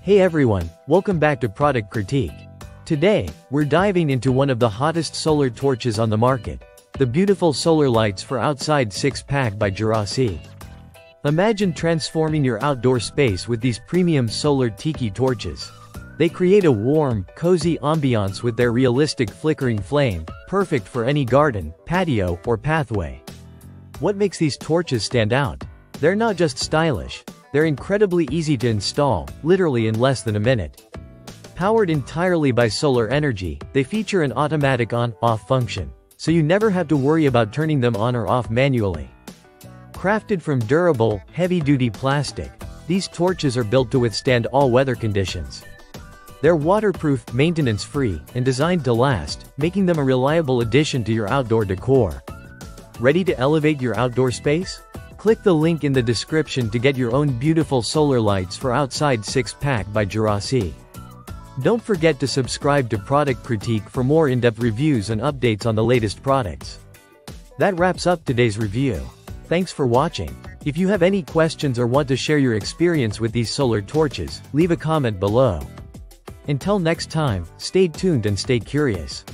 Hey everyone, welcome back to Product Critique. Today, we're diving into one of the hottest solar torches on the market, the beautiful solar lights for outside 6-pack by Juraci. Imagine transforming your outdoor space with these premium solar tiki torches. They create a warm, cozy ambiance with their realistic flickering flame, perfect for any garden, patio, or pathway. What makes these torches stand out? They're not just stylish. They're incredibly easy to install, literally in less than a minute. Powered entirely by solar energy, they feature an automatic on-off function, so you never have to worry about turning them on or off manually. Crafted from durable, heavy-duty plastic, these torches are built to withstand all weather conditions. They're waterproof, maintenance-free, and designed to last, making them a reliable addition to your outdoor decor. Ready to elevate your outdoor space? Click the link in the description to get your own beautiful solar lights for outside 6-pack by Juraci. Don't forget to subscribe to Product Critique for more in-depth reviews and updates on the latest products. That wraps up today's review. Thanks for watching. If you have any questions or want to share your experience with these solar torches, leave a comment below. Until next time, stay tuned and stay curious.